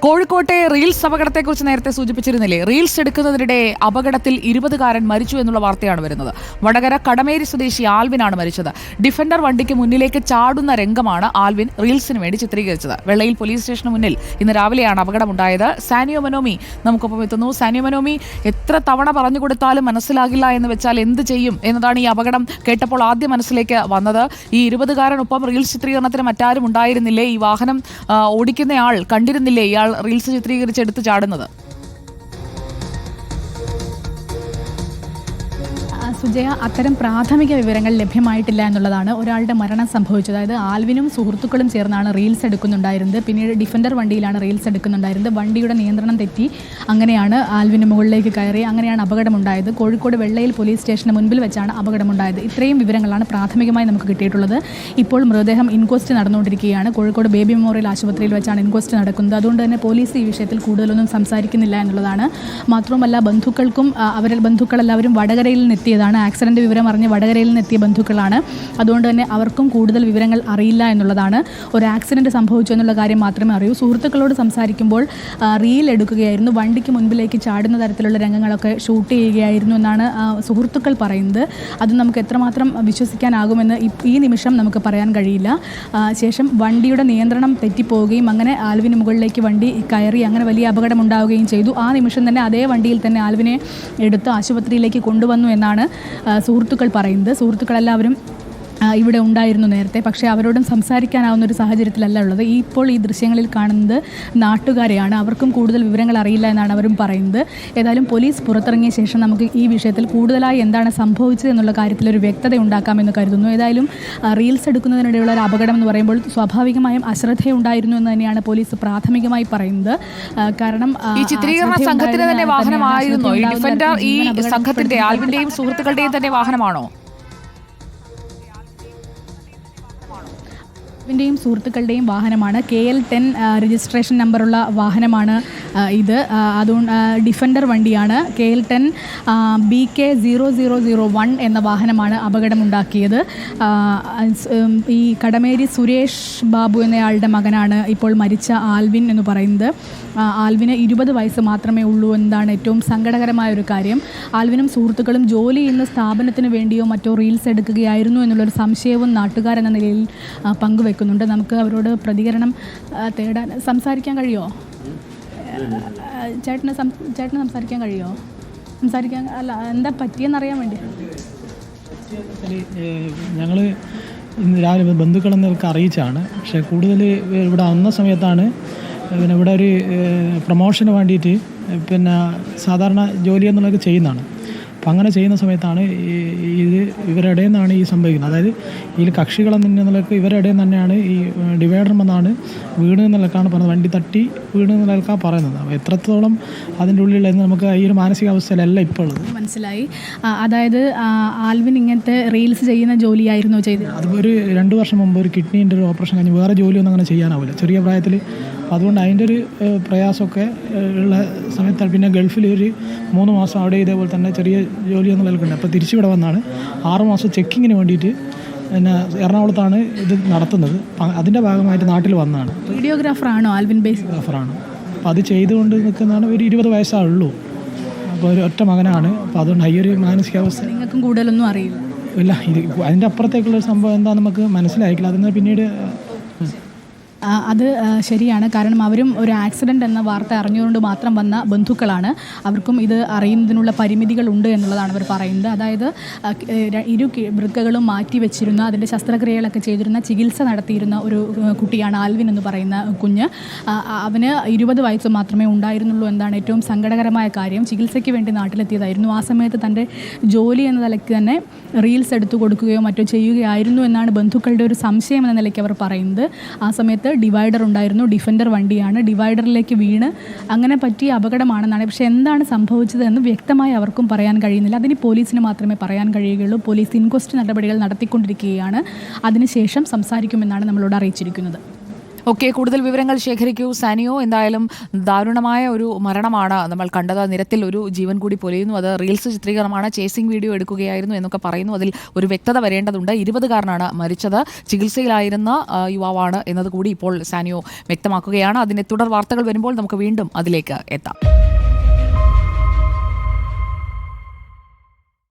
കോഴിക്കോട്ടെ റീൽസ് അപകടത്തെക്കുറിച്ച് നേരത്തെ സൂചിപ്പിച്ചിരുന്നില്ലേ? റീൽസ് എടുക്കുന്നതിനിടെ അപകടത്തിൽ 20-കാരൻ മരിച്ചു എന്നുള്ള വാർത്തയാണ് വരുന്നത്. വടകര കടമേരി സ്വദേശി ആൽവിനാണ് മരിച്ചത്. ഡിഫൻഡർ വണ്ടിക്ക് മുന്നിലേക്ക് ചാടുന്ന രംഗമാണ് ആൽവിൻ റീൽസിന് വേണ്ടി ചിത്രീകരിച്ചത്. വെള്ളയിൽ പോലീസ് സ്റ്റേഷന് മുന്നിൽ ഇന്ന് രാവിലെയാണ് അപകടമുണ്ടായത്. സാനിയോ മനോമി നമുക്കൊപ്പം എത്തുന്നു. സാനിയോ മനോമി, എത്ര തവണ പറഞ്ഞു കൊടുത്താലും മനസ്സിലാകില്ല എന്ന് വെച്ചാൽ എന്ത് ചെയ്യും എന്നതാണ് ഈ അപകടം കേട്ടപ്പോൾ ആദ്യം മനസ്സിലേക്ക് വന്നത്. ഈ 20-കാരനൊപ്പം റീൽസ് ചിത്രീകരണത്തിന് മറ്റാരും ഉണ്ടായിരുന്നില്ലേ? ഈ വാഹനം ഓടിക്കുന്നയാൾ കണ്ടിരുന്നില്ലേ ഇയാൾ റീൽസ് ചിത്രീകരിച്ചെടുത്ത് ചാടുന്നത്? സുജയ, അത്തരം പ്രാഥമിക വിവരങ്ങൾ ലഭ്യമായിട്ടില്ല എന്നുള്ളതാണ്. ഒരാളുടെ മരണം സംഭവിച്ചത്, അതായത് ആൽവിനും സുഹൃത്തുക്കളും ചേർന്നാണ് റീൽസ് എടുക്കുന്നുണ്ടായിരുന്നത്. പിന്നീട് ഡിഫൻഡർ വണ്ടിയിലാണ് റീൽസ് എടുക്കുന്നുണ്ടായിരുന്നത്. വണ്ടിയുടെ നിയന്ത്രണം തെറ്റി അങ്ങനെയാണ് ആൽവിന് മുകളിലേക്ക് കയറി. അങ്ങനെയാണ് അപകടമുണ്ടായത്. കോഴിക്കോട് വെള്ളയിൽ പോലീസ് സ്റ്റേഷന് മുൻപിൽ വെച്ചാണ് അപകടമുണ്ടായത്. ഇത്രയും വിവരങ്ങളാണ് പ്രാഥമികമായി നമുക്ക് കിട്ടിയിട്ടുള്ളത്. ഇപ്പോൾ മൃതദേഹം ഇൻക്വസ്റ്റ് നടന്നുകൊണ്ടിരിക്കുകയാണ്. കോഴിക്കോട് ബേബി മെമ്മോറിയൽ ആശുപത്രിയിൽ വെച്ചാണ് ഇൻക്വസ്റ്റ് നടക്കുന്നത്. അതുകൊണ്ട് തന്നെ പോലീസ് ഈ വിഷയത്തിൽ കൂടുതലൊന്നും സംസാരിക്കുന്നില്ല എന്നുള്ളതാണ്. മാത്രവുമല്ല, ബന്ധുക്കളെല്ലാവരും വടകരയിൽ നിന്നെത്തിയതാണ്. ആക്സിഡന്റ് വിവരം അറിഞ്ഞ് വടകരയിൽ നിന്നെത്തിയ ബന്ധുക്കളാണ്. അതുകൊണ്ട് തന്നെ അവർക്കും കൂടുതൽ വിവരങ്ങൾ അറിയില്ല എന്നുള്ളതാണ്. ഒരു ആക്സിഡന്റ് സംഭവിച്ചു എന്നുള്ള കാര്യം മാത്രമേ അറിയൂ. സുഹൃത്തുക്കളോട് സംസാരിക്കുമ്പോൾ റീൽ എടുക്കുകയായിരുന്നു, വണ്ടിക്ക് മുൻപിലേക്ക് ചാടുന്ന തരത്തിലുള്ള രംഗങ്ങളൊക്കെ ഷൂട്ട് ചെയ്യുകയായിരുന്നു എന്നാണ് സുഹൃത്തുക്കൾ പറയുന്നത്. അത് നമുക്ക് എത്രമാത്രം വിശ്വസിക്കാനാകുമെന്ന് ഈ നിമിഷം നമുക്ക് പറയാൻ കഴിയില്ല. ശേഷം വണ്ടിയുടെ നിയന്ത്രണം തെറ്റിപ്പോവുകയും അങ്ങനെ ആൽവിന് മുകളിലേക്ക് വണ്ടി കയറി അങ്ങനെ വലിയ അപകടം ഉണ്ടാവുകയും ചെയ്തു. ആ നിമിഷം തന്നെ അതേ വണ്ടിയിൽ തന്നെ ആൽവിനെ എടുത്ത് ആശുപത്രിയിലേക്ക് കൊണ്ടുവന്നു എന്നാണ് സുഹൃത്തുക്കൾ പറയുന്നത്. സുഹൃത്തുക്കളെല്ലാവരും ഇവിടെ ഉണ്ടായിരുന്നു നേരത്തെ. പക്ഷേ അവരോടും സംസാരിക്കാനാവുന്ന ഒരു സാഹചര്യത്തിലല്ല ഉള്ളത്. ഇപ്പോൾ ഈ ദൃശ്യങ്ങളിൽ കാണുന്നത് നാട്ടുകാരെയാണ്. അവർക്കും കൂടുതൽ വിവരങ്ങൾ അറിയില്ല എന്നാണ് അവരും പറയുന്നത്. ഏതായാലും പോലീസ് പുറത്തിറങ്ങിയ ശേഷം നമുക്ക് ഈ വിഷയത്തിൽ കൂടുതലായി എന്താണ് സംഭവിച്ചത് എന്നുള്ള കാര്യത്തിൽ ഒരു വ്യക്തത ഉണ്ടാക്കാമെന്ന് കരുതുന്നു. ഏതായാലും റീൽസ് എടുക്കുന്നതിനിടെയുള്ള ഒരു അപകടം എന്ന് പറയുമ്പോൾ സ്വാഭാവികമായും അശ്രദ്ധയുണ്ടായിരുന്നു എന്ന് തന്നെയാണ് പോലീസ് പ്രാഥമികമായി പറയുന്നത്. കാരണം ഈ ചിത്രീകരണ സംഘത്തിന്റെ തന്നെ വാഹനമായിരുന്നു ഈ ഡിഫൻഡർ. ഈ സംഘത്തിന്റെ ആൽവിന്റെയും സുഹൃത്തുക്കളുടെയും തന്നെ വാഹനമാണോ? ിൻ്റെയും സുഹൃത്തുക്കളുടെയും വാഹനമാണ്. KL10 രജിസ്ട്രേഷൻ നമ്പറുള്ള വാഹനമാണ് ഇത്. അതുകൊണ്ട് ഡിഫൻഡർ വണ്ടിയാണ്. KL10 BK0001 എന്ന വാഹനമാണ് അപകടമുണ്ടാക്കിയത്. ഈ കടമേരി സുരേഷ് ബാബു എന്നയാളുടെ മകനാണ് ഇപ്പോൾ മരിച്ച ആൽവിൻ എന്ന് പറയുന്നത്. ആൽവിന് 20 വയസ്സ് മാത്രമേ ഉള്ളൂ എന്നതാണ് ഏറ്റവും സങ്കടകരമായ ഒരു കാര്യം. ആൽവിനും സുഹൃത്തുക്കളും ജോലി ചെയ്യുന്ന സ്ഥാപനത്തിന് വേണ്ടിയോ മറ്റോ റീൽസ് എടുക്കുകയായിരുന്നു എന്നുള്ളൊരു സംശയവും നാട്ടുകാരെന്ന നിലയിൽ പങ്കുവെക്കുന്നുണ്ട്. നമുക്ക് അവരോട് പ്രതികരണം തേടാൻ സംസാരിക്കാൻ കഴിയുമോ? ചേട്ടന് സംസാരിക്കാൻ കഴിയുമോ? സംസാരിക്കാൻ അല്ല, എന്താ പറ്റിയെന്നറിയാൻ വേണ്ടി. ഞങ്ങൾ ഇന്ന് രാവിലെ ബന്ധുക്കളെന്നൊക്കെ അറിയിച്ചാണ്. പക്ഷേ കൂടുതൽ ഇവിടെ വന്ന സമയത്താണ് പിന്നെ ഇവിടെ ഒരു പ്രൊമോഷന് വേണ്ടിയിട്ട് പിന്നെ സാധാരണ ജോലി എന്നുള്ളതൊക്കെ ചെയ്യുന്നതാണ്. അപ്പം അങ്ങനെ ചെയ്യുന്ന സമയത്താണ് ഇവരുടെ ഇടയിൽ നിന്നാണ് ഈ സംഭവിക്കുന്നത്. അതായത് ഇതിൽ കക്ഷികളെന്നുള്ളതൊക്കെ ഇവരുടെ ഇടയിൽ തന്നെയാണ് ഈ ഡിവൈഡർ വന്നാണ് വീണ് എന്നുള്ളതൊക്കെയാണ് പറഞ്ഞത്. വണ്ടി തട്ടി വീണ് എന്നുള്ളതൊക്കെയാണ് പറയുന്നത്. അപ്പോൾ എത്രത്തോളം അതിൻ്റെ ഉള്ളിലെന്ന് നമുക്ക് ഈ ഒരു മാനസികാവസ്ഥയിലല്ല ഇപ്പോൾ ഉള്ളത്. മനസ്സിലായി. അതായത് ആൽവിൻ ഇങ്ങനത്തെ റീൽസ് ചെയ്യുന്ന ജോലിയായിരുന്നു ചെയ്തത്. അതൊരു 2 വർഷം മുമ്പ് ഒരു കിഡ്നീൻ്റെ ഒരു ഓപ്പറേഷൻ കഴിഞ്ഞ് വേറെ ജോലിയൊന്നും അങ്ങനെ ചെയ്യാനാവില്ല ചെറിയ പ്രായത്തിൽ. അതുകൊണ്ട് അതിൻ്റെ ഒരു പ്രയാസമൊക്കെ ഉള്ള സമയത്താണ് പിന്നെ ഗൾഫിൽ ഒരു 3 മാസം അവിടെ ഇതേപോലെ തന്നെ ചെറിയ ജോലിയൊന്നും നിൽക്കുന്നുണ്ട്. അപ്പോൾ തിരിച്ചിവിടെ വന്നാണ് 6 മാസം ചെക്കിങ്ങിന് വേണ്ടിയിട്ട് പിന്നെ എറണാകുളത്താണ് ഇത് നടത്തുന്നത്. അതിൻ്റെ ഭാഗമായിട്ട് നാട്ടിൽ വന്നതാണ്. വീഡിയോഗ്രാഫറാണോ ആൽവിൻ? വീഡിയോഗ്രാഫറാണ്. അപ്പോൾ അത് ചെയ്തുകൊണ്ട് നിൽക്കുന്നതാണ്. ഒരു 20 വയസ്സായുള്ളൂ. അപ്പോൾ ഒരു ഒറ്റ മകനാണ്. അപ്പോൾ അതുകൊണ്ട് ഈ ഒരു മാനസികാവസ്ഥ നിങ്ങൾക്കും കൂടുതലൊന്നും അറിയില്ല. ഇല്ല, ഇത് അതിൻ്റെ അപ്പുറത്തേക്കുള്ളൊരു സംഭവം എന്താണെന്ന് നമുക്ക് മനസ്സിലായിക്കില്ല. അതിന് പിന്നീട് അത് ശരിയാണ്. കാരണം അവരും ഒരു ആക്സിഡൻ്റ് എന്ന വാർത്ത അറിഞ്ഞുകൊണ്ട് മാത്രം വന്ന ബന്ധുക്കളാണ്. അവർക്കും ഇത് അറിയുന്നതിനുള്ള പരിമിതികളുണ്ട് എന്നുള്ളതാണ് അവർ പറയുന്നത്. അതായത് ഇരു വൃക്കകളും മാറ്റി വെച്ചിരുന്ന, അതിൻ്റെ ശസ്ത്രക്രിയകളൊക്കെ ചെയ്തിരുന്ന, ചികിത്സ നടത്തിയിരുന്ന ഒരു കുട്ടിയാണ് ആൽവിൻ എന്ന് പറയുന്ന കുഞ്ഞ്. അവന് 20 വയസ്സ് മാത്രമേ ഉണ്ടായിരുന്നുള്ളൂ എന്നതാണ് ഏറ്റവും സങ്കടകരമായ കാര്യം. ചികിത്സയ്ക്ക് വേണ്ടി നാട്ടിലെത്തിയതായിരുന്നു. ആ സമയത്ത് തൻ്റെ ജോലി എന്ന നിലയ്ക്ക് തന്നെ റീൽസ് എടുത്തു കൊടുക്കുകയോ മറ്റോ ചെയ്യുകയായിരുന്നു എന്നാണ് ബന്ധുക്കളുടെ ഒരു സംശയം എന്ന നിലയ്ക്ക് അവർ പറയുന്നത്. ആ സമയത്ത് ഡിവൈഡർ ഉണ്ടായിരുന്നു. ഡിഫൻഡർ വണ്ടിയാണ്. ഡിവൈഡറിലേക്ക് വീണ് അങ്ങനെ പറ്റിയ അപകടമാണെന്നാണ്. പക്ഷേ എന്താണ് സംഭവിച്ചത് എന്ന് വ്യക്തമായി അവർക്കും പറയാൻ കഴിയുന്നില്ല. അതിന് പോലീസിന് മാത്രമേ പറയാൻ കഴിയുകയുള്ളൂ. പോലീസ് ഇൻക്വസ്റ്റ് നടപടികൾ നടത്തിക്കൊണ്ടിരിക്കുകയാണ്. അതിനുശേഷം സംസാരിക്കുമെന്നാണ് നമ്മളോട് അറിയിച്ചിരിക്കുന്നത്. ഓക്കെ, കൂടുതൽ വിവരങ്ങൾ ശേഖരിക്കൂ സാനിയോ. എന്തായാലും ദാരുണമായ ഒരു മരണമാണ് നമ്മൾ കണ്ടത്. നിരത്തിൽ ഒരു ജീവൻ കൂടി പൊലിയുന്നു. അത് റീൽസ് ചിത്രീകരണമാണ്, ചേസിംഗ് വീഡിയോ എടുക്കുകയായിരുന്നു എന്നൊക്കെ പറയുന്നു. അതിൽ ഒരു വ്യക്തത വരേണ്ടതുണ്ട്. 20-കാരനാണ് മരിച്ചത്. ചികിത്സയിലായിരുന്ന യുവാവാണ് എന്നതുകൂടി ഇപ്പോൾ സാനിയോ വ്യക്തമാക്കുകയാണ്. അതിന്റെ തുടർ വാർത്തകൾ വരുമ്പോൾ നമുക്ക് വീണ്ടും അതിലേക്ക് എത്താം.